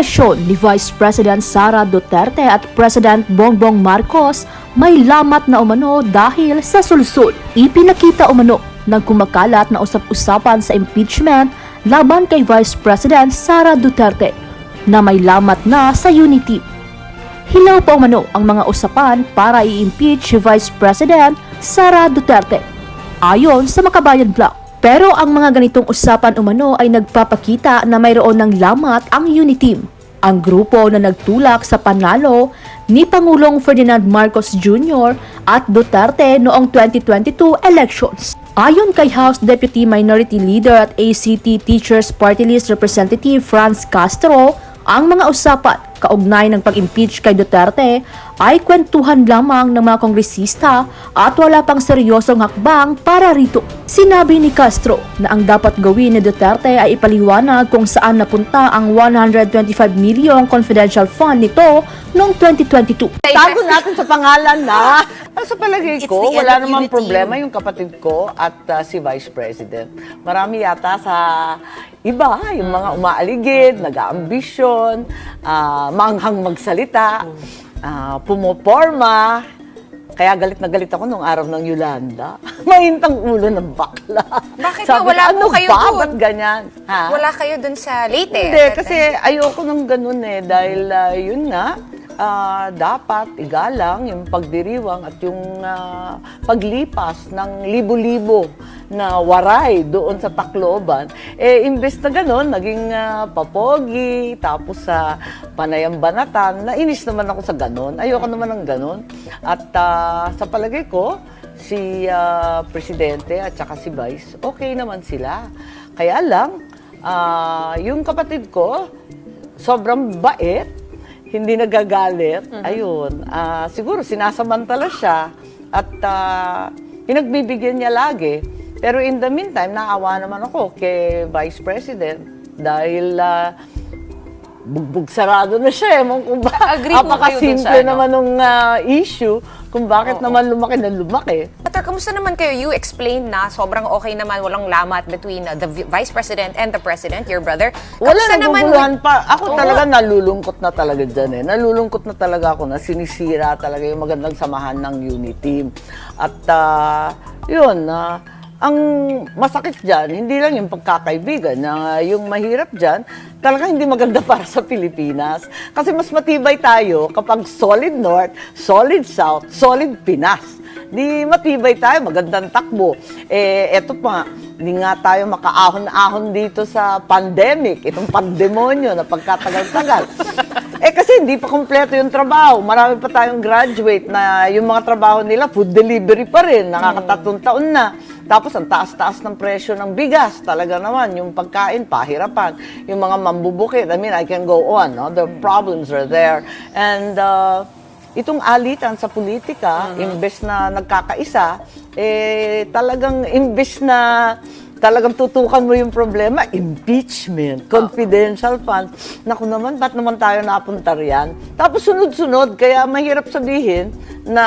relasyon ni Vice President Sara Duterte at President Bongbong Marcos may lamat na umano dahil sa sulsol. Ipinakita umano ng kumakalat na usap-usapan sa impeachment laban kay Vice President Sara Duterte na may lamat na sa unity. Hilaw pa umano ang mga usapan para i-impeach si Vice President Sara Duterte. Ayon sa Makabayan Vlog. Pero ang mga ganitong usapan umano ay nagpapakita na mayroon ng lamat ang Uniteam, ang grupo na nagtulak sa panalo ni Pangulong Ferdinand Marcos Jr. at Duterte noong 2022 elections. Ayon kay House Deputy Minority Leader at ACT Teachers Party List Representative Franz Castro, ang mga usapan kaugnay ng pag-impeach kay Duterte ay kwentuhan lamang ng mga kongresista at wala pang seryosong hakbang para rito. Sinabi ni Castro na ang dapat gawin ni Duterte ay ipaliwanag kung saan napunta ang 125 milyong confidential fund nito noong 2022. Tago natin sa pangalan na. Sa palagay ko, wala namang problema yung kapatid ko at si Vice President. Marami yata sa iba, yung mga umaaligid, nag-aambisyon, manghang magsalita, pumoporma. Kaya galit na galit ako nung araw ng Yolanda. Mahintang ulo ng bakla. Bakit Sabi wala ko, po kayo ba? dun? Ba't ganyan? Ha? Wala kayo dun sa Leyte? Hindi, kasi ayoko nang ganun eh. Dahil yun nga, dapat igalang yung pagdiriwang at yung paglipas ng libo-libo na waray doon sa Tacloban. Eh, imbes na ganun, naging papogi, tapos sa panayambanatan, nainis naman ako sa ganun. Ayoko naman ng ganun. At sa palagay ko, si Presidente at saka si Vice, okay naman sila. Kaya lang, yung kapatid ko, sobrang bait, hindi nagagalit. Ayun. Siguro sinasamantala siya at pinagbibigyan niya lagi. Pero in the meantime, naawa naman ako kay Vice President dahil bugbog sarado na siya. Kung Agree po kayo dun sa apakasimple naman ng issue kung bakit naman lumaki na lumaki. Pater, kamusta naman kayo? You explained na sobrang okay naman, walang lamat between the Vice President and the President, your brother. Wala Kamusta naguguluhan pa. Ako Oo. talaga nalulungkot na talaga dyan eh. Nalulungkot na talaga ako na sinisira talaga yung magandang samahan ng Uniteam. At yun, ang masakit dyan, hindi lang yung pagkakaibigan, yung mahirap dyan, talaga hindi maganda para sa Pilipinas. Kasi mas matibay tayo kapag solid North, solid South, solid Pinas. Di matibay tayo, magandang takbo. Eh, eto pa, hindi nga tayo makaahon-ahon dito sa pandemic, itong pandemonyo na pagkatagal-tagal. Eh kasi hindi pa kumpleto yung trabaho. Marami pa tayong graduate na yung mga trabaho nila, food delivery pa rin, nakakatatlong taon na. Tapos ang taas-taas ng presyo ng bigas, talaga naman, yung pagkain, pahirapan. Yung mga mambubukit, I mean, I can go on, no? The problems are there. And itong alitan sa politika, imbes na nagkakaisa, eh talagang imbes na talagang tutukan mo yung problema, impeachment, confidential fund. Naku naman, ba't naman tayo napunta riyan? Tapos sunod-sunod, kaya mahirap sabihin na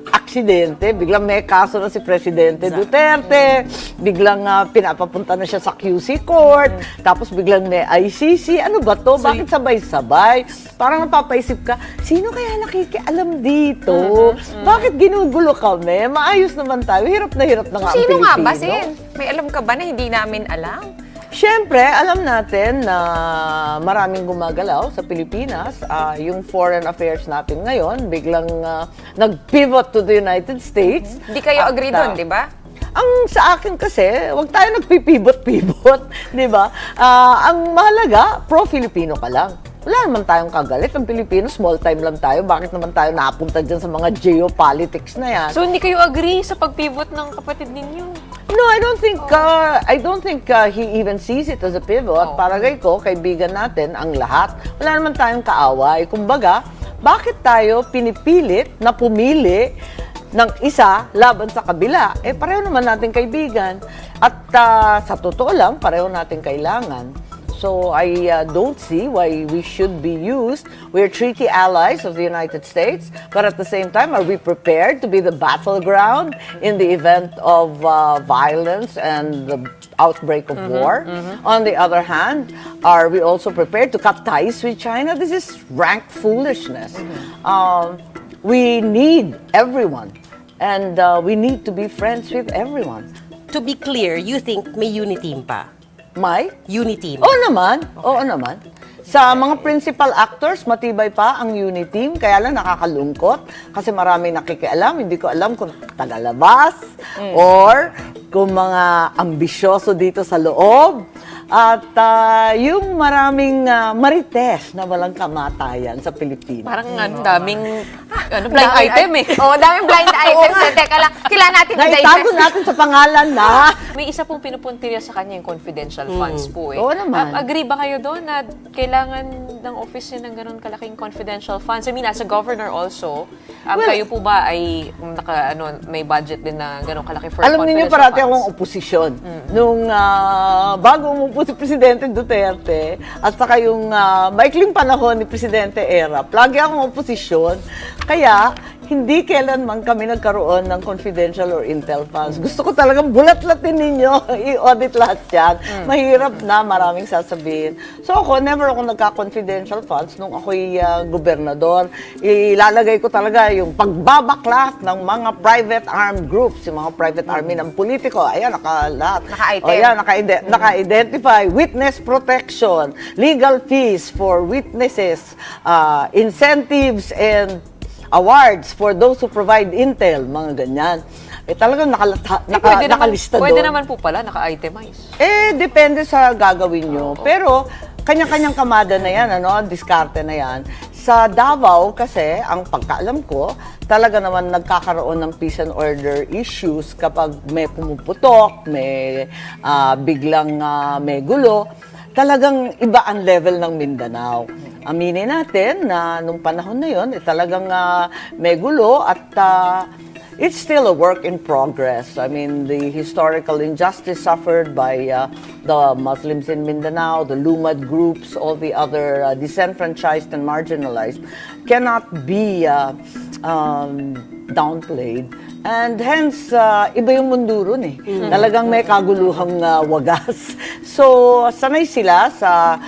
aksidente, biglang may kaso na si Presidente Duterte, biglang pinapapunta na siya sa QC Court, tapos biglang may ICC. Ano ba to? Bakit sabay-sabay? Parang napapaisip ka, sino kaya nakikialam dito? Bakit ginugulo kami? Maayos naman tayo. Hirap na nga ang Sino Pilipino. nga ba, Sin? May alam ka ba na hindi namin alam? Siyempre, alam natin na maraming gumagalaw sa Pilipinas. Yung foreign affairs natin ngayon, biglang nag-pivot to the United States. Hindi kayo agree doon, di ba? Ang sa akin kasi, wag tayo nagpipivot-pivot, di ba? Ang mahalaga, pro-Filipino ka lang. Wala naman tayong kagalit. Ang Pilipino, small time lang tayo. Bakit naman tayo napunta dyan sa mga geopolitics na yan? So, hindi kayo agree sa pag-pivot ng kapatid ninyo? No, I don't think he even sees it as a pivot. Paragay ko, kaibigan natin ang lahat. Wala naman tayong kaaway. Kumbaga, bakit tayo pinipilit na pumili ng isa laban sa kabila? Eh, pareho naman natin kaibigan. At sa totoo lang, pareho natin kailangan. So I don't see why we should be used. We're treaty allies of the United States, but at the same time, are we prepared to be the battleground in the event of violence and the outbreak of war? On the other hand, are we also prepared to cut ties with China? This is rank foolishness. We need everyone, and we need to be friends with everyone. To be clear, you think may uniteam pa? May? Uniteam? Oo naman. Oo naman. Sa mga principal actors, matibay pa ang uniteam, kaya lang nakakalungkot kasi marami nakikialam. Hindi ko alam kung tagalabas or kung mga ambisyoso dito sa loob. At yung maraming marites na walang kamatayan sa Pilipinas. Parang daming blind item eh. Oo, daming blind items. Teka lang, kailangan natin Naitago natin sa pangalan na. May isa pong pinupuntirya sa kanya yung confidential funds po eh. Oo naman. Agree ba kayo doon na kailangan ng office niya ng ganun kalaking confidential funds? I mean, as a governor also, kayo po ba ay may budget din na ganun kalaki for Alam niyo confidential parati funds? akong oposisyon. Nung bago umupo si Presidente Duterte at saka yung maikling panahon ni Presidente Erap, lagi akong oposisyon. Kaya, hindi kailanman kami nagkaroon ng confidential or intel funds. Gusto ko talagang bulat-latin ninyo, i-audit lahat yan. Mahirap na, maraming sasabihin. So ako, never ako nagka-confidential funds nung ako'y gobernador. Ilalagay ko talaga yung pagbabaklas ng mga private armed groups, yung mga private army ng politiko. Ayan, lahat. Naka-item. O yan, naka-identify. Witness protection, legal fees for witnesses, incentives and awards for those who provide intel, mga ganyan. Talagang nakalista doon. Pwede naman po pala, naka-itemize. Depende sa gagawin nyo. Pero, kanya-kanyang kamada na yan, diskarte na yan. Sa Davao kasi, ang pagkaalam ko, talaga naman nagkakaroon ng peace and order issues kapag may pumuputok, may biglang may gulo. Talagang iba ang level ng Mindanao. Aminin natin na nung panahon na yun, talagang may gulo at it's still a work in progress. I mean, the historical injustice suffered by the Muslims in Mindanao, the Lumad groups, all the other disenfranchised and marginalized cannot be downplayed. And hence, iba yung mundo ron eh. Talagang may kaguluhang wagas. So, sanay sila sa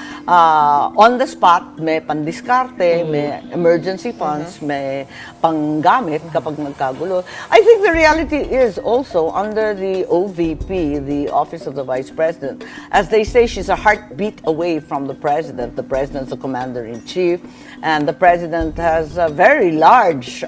on the spot, may pandiskarte, may emergency funds, may panggamit kapag nagkagulo. I think the reality is also under the OVP, the Office of the Vice President, as they say, she's a heartbeat away from the President. The President's the Commander-in-Chief, and the President has a very large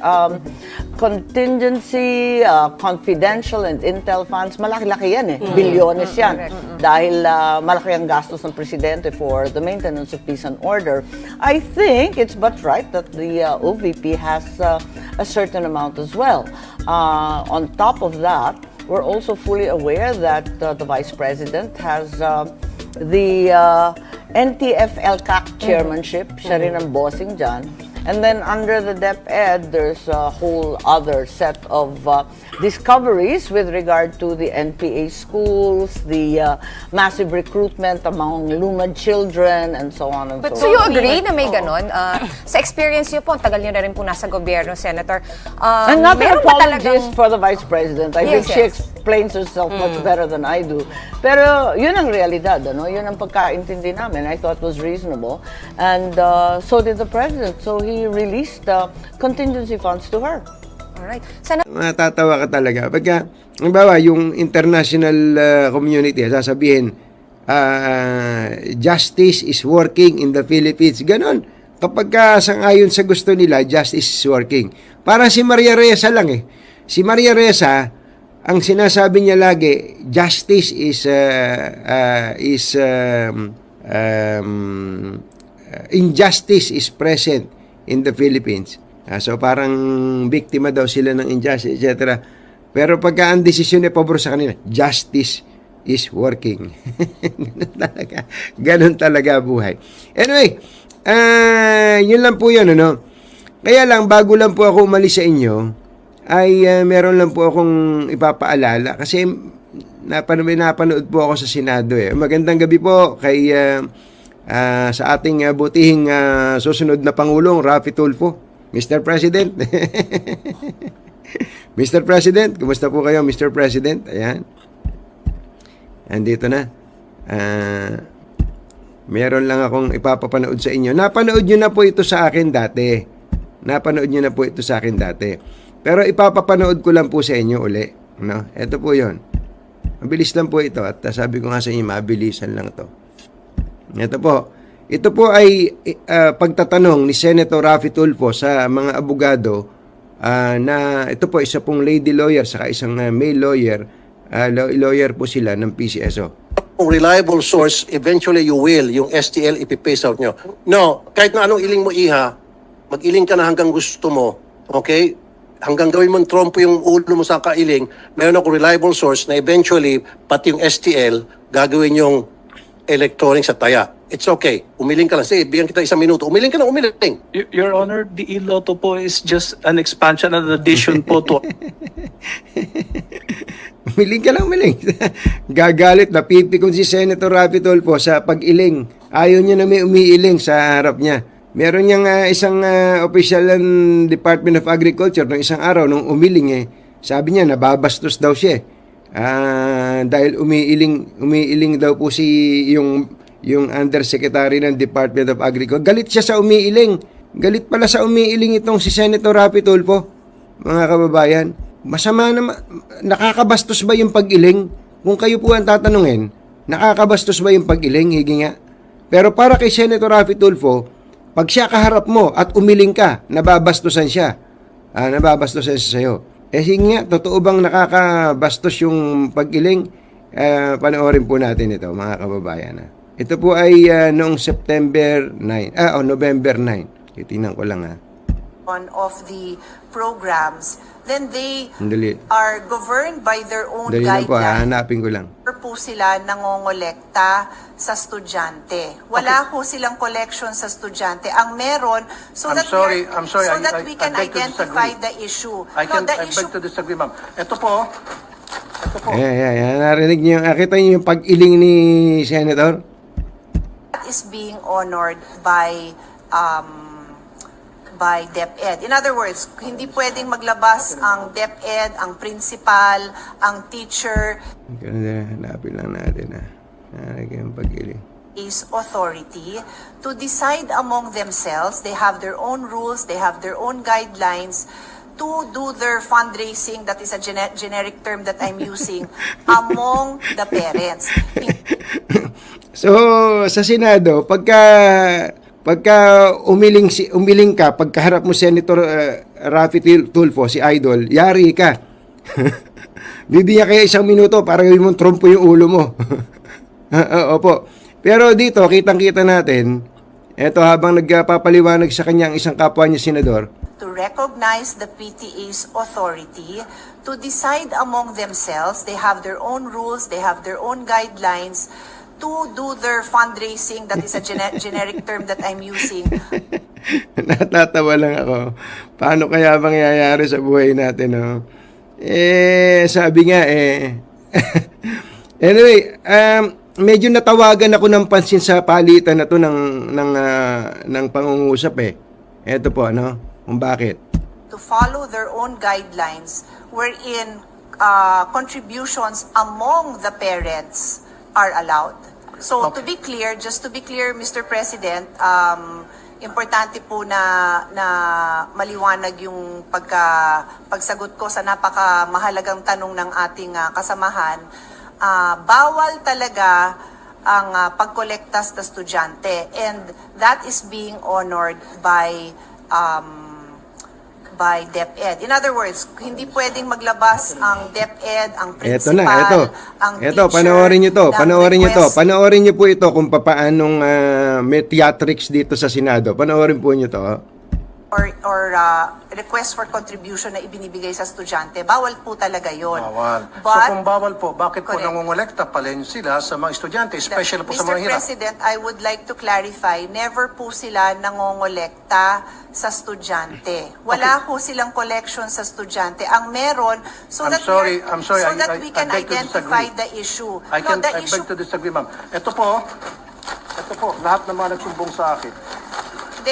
contingency, confidential and intel funds. Malaki-laki yan eh. Bilyones yan. Dahil malaki ang gastos ng Presidente for the maintenance of peace and order. I think it's but right that the OVP has a certain amount as well. On top of that, we're also fully aware that the Vice President has the NTF-LCAC chairmanship. Siya rin ang bossing dyan. And then under the DepEd, there's a whole other set of discoveries with regard to the NPA schools, the massive recruitment among Lumad children, and so on and so on. So you agree na may ganon? Sa experience niyo po, ang tagal niyo na rin po nasa gobyerno, Senator. I'm not an meron ba apologist for the Vice President. I think Yes, she yes. explains herself much better than I do. Pero yun ang realidad, yun ang pagkaintindi namin. I thought was reasonable. And so did the President. So he released contingency funds to her. Alright. Senator, Matatawa ka talaga. Pagka, halimbawa, yung international community, sasabihin, justice is working in the Philippines. Ganon. Kapag sang-ayon sa gusto nila, justice is working. Parang si Maria Ressa lang eh. Si Maria Ressa, ang sinasabi niya lagi, justice is injustice is present in the Philippines. So parang biktima daw sila ng injustice, etc. Pero pagka ang desisyon ay pabor sa kanila, justice is working. Ganun talaga buhay. Anyway, yun lang po yun, Kaya lang, bago lang po ako umalis sa inyo, ay meron lang po akong ipapaalala kasi napanood po ako sa Senado eh. Magandang gabi po kay sa ating butihing susunod na Pangulong, Raffy Tulfo. Mr. President. Mr. President, kumusta po kayo, Mr. President? Ayan. Andito na. Meron lang akong ipapapanood sa inyo. Napanood nyo na po ito sa akin dati. Pero ipapapanood ko lang po sa inyo uli. No? Ito po yon. Mabilis lang po ito. At sabi ko nga sa inyo, mabilisan lang to. Ito po. Ito po ay pagtatanong ni Senator Raffy Tulfo sa mga abogado na ito po isa pong lady lawyer saka isang male lawyer. Lawyer po sila ng PCSO. Kung reliable source, eventually you will, yung STL ipipace out nyo. No, kahit na anong iling mo iha, mag-iling ka na hanggang gusto mo, okay? Hanggang gawin mong trompo yung ulo mo sa kailing, meron ako reliable source na eventually, pati yung STL, gagawin yung electronic sa taya. It's okay. Umiling ka lang. Sige, bigyan kita 1 minuto. Umiling ka na, umiling. Your Honor, the e-lotto po is just an expansion and addition po to... Umiling ka lang, umiling. Gagalit, napipikon si Senator Raffy Tulfo sa pag-iling. Ayaw niya na may umiiling sa harap niya. Meron niyang isang official ng Department of Agriculture nung isang araw nung umiling sabi niya nababastos daw siya. Dahil umiiling daw po yung undersecretary ng Department of Agriculture. Galit siya sa umiiling. Galit pala sa umiiling itong si Senator Raffy Tulfo. Mga kababayan, masama na, nakakabastos ba yung pag-iling? Kung kayo po ang tatanungin, nakakabastos ba yung pag-iling? Higi nga. Pero para kay Senator Raffy Tulfo, pag siya kaharap mo at umiling ka, nababastusan siya. Nababastusan siya sa'yo. Higi nga, totoo bang nakakabastos yung pag-iling? Panoorin po natin ito, mga kababayan. Ito po ay noong November 9. Titingnan ko lang of the programs, then they Dali. are governed by their own Dali lang po, guidelines. hanapin ko lang. Po sila nangongolekta sa estudyante. Wala ho silang collection sa estudyante. Ang meron, I'm sorry, we can I beg to identify disagree. the issue. I beg to disagree, ma'am. Ito po. Narinig niyo, nakita niyo yung pag-iling ni Senator? is being honored by DepEd. In other words, hindi pwedeng maglabas ang DepEd, ang principal, ang teacher, Hanapin lang natin yung pag-iling. is authority to decide among themselves. They have their own rules, they have their own guidelines to do their fundraising, that is a generic term that I'm using, among the parents. So, sa Senado, pagka umiling ka, pagkaharap mo Senator Raffy Tulfo, si Idol, yari ka. Bibigyan kayo 1 minuto para gawin mong trompo yung ulo mo. Opo. Pero dito, kitang-kita natin, eto habang nagpapaliwanag sa kanya ang isang kapwa niya senador, To recognize the PTA's authority to decide among themselves. They have their own rules, they have their own guidelines to do their fundraising, that is a generic term that I'm using. natatawa lang ako. Paano kaya mangyayari sa buhay natin, no? Sabi nga, anyway, medyo natawagan ako ng pansin sa palitan na to ng pangungusap Eto po, kung bakit. To follow their own guidelines wherein contributions among the parents are allowed. So to be clear, Mr. President, importante po na maliwanag yung pagsagot ko sa napakamahalagang tanong ng ating kasamahan. Bawal talaga ang pagkolekta sa estudyante, and that is being honored by DepEd. In other words, hindi pwedeng maglabas ang DepEd, ang principal, ang teacher. Panoorin niyo po ito kung paanong may theatrics dito sa Senado. Panoorin po niyo to. Or request for contribution na ibinibigay sa estudyante. Bawal po talaga yon. Bawal. But, so kung bawal po, bakit po correct. nangongolekta pa rin sila sa mga estudyante, especially po sa mga Mr. hirap? President, I would like to clarify, never po sila nangongolekta sa estudyante. Wala po silang collection sa estudyante. Ang meron, I'm sorry, we can I beg to identify disagree. the issue. I beg to disagree, ma'am. Ito po, Ito po, lahat ng mga nagsumbong sa akin.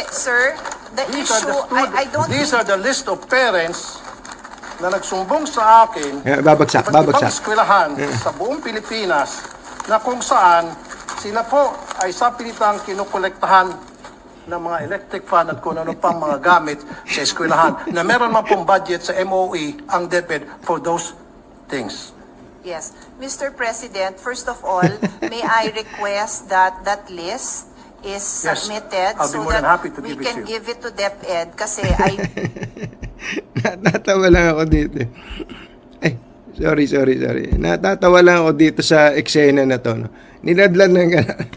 Sir, the These are issue, the I don't These think are the list of parents na nagsumbong sa akin Babagsak, iba't ibang babagsak. eskwelahan sa buong Pilipinas na kung saan sila po ay sa pilitang kinukolektahan ng mga electric fan at kung ano pang mga gamit sa eskwelahan na meron man pong budget sa MOE ang DepEd for those things. Yes. Mr. President, first of all, may I request that that list is Yes, submitted I'll be so more than that happy to we give it can to you. give it to DepEd kasi I Natatawa lang ako dito. Ay, sorry. Natatawa lang ako dito sa eksena na to. No? Niladlan ng gano'n.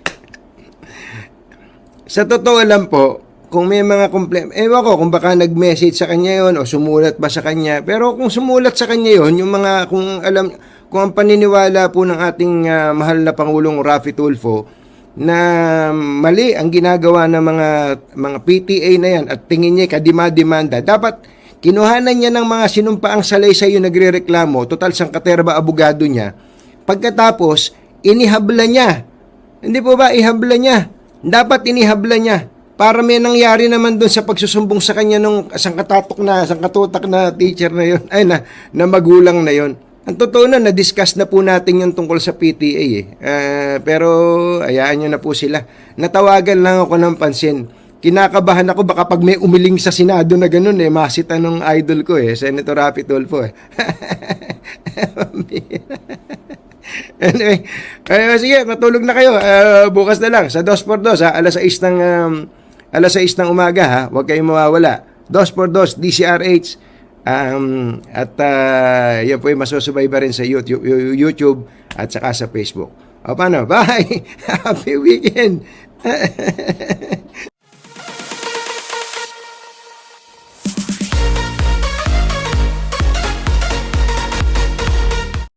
Sa totoo lang po, kung may mga ewan ko kung baka nag-message sa kanya yon o sumulat ba sa kanya. Pero kung sumulat sa kanya yon, yung mga, kung ang paniniwala po ng ating mahal na Pangulong Raffy Tulfo, na mali ang ginagawa ng mga PTA na yan at tingin niya kadima-demanda, dapat kinuhanan niya ng mga sinumpaang salaysay yung nagrereklamo, total sangkaterba abogado niya, pagkatapos inihabla niya. Hindi po ba ihabla niya? Dapat inihabla niya para may nangyari naman doon sa pagsusumbong sa kanya nung sangkatutak na teacher na yon, ay na magulang na yon. Ang totoo na-discuss na po natin yung tungkol sa PTA eh. Pero hayaan nyo na po sila. Natawagan lang ako ng pansin. Kinakabahan ako baka pag may umiling sa Senado na ganun eh, masita nung idol ko eh, Senator Raffy Tulfo eh. Anyway, sige, matulog na kayo. Bukas na lang sa 2x2 ha, alas 6 ng umaga ha. Huwag kayong mawawala. 2x2 DCRH. At yan po yung masusubayba rin sa YouTube at saka sa Facebook. O paano? Bye! Happy weekend!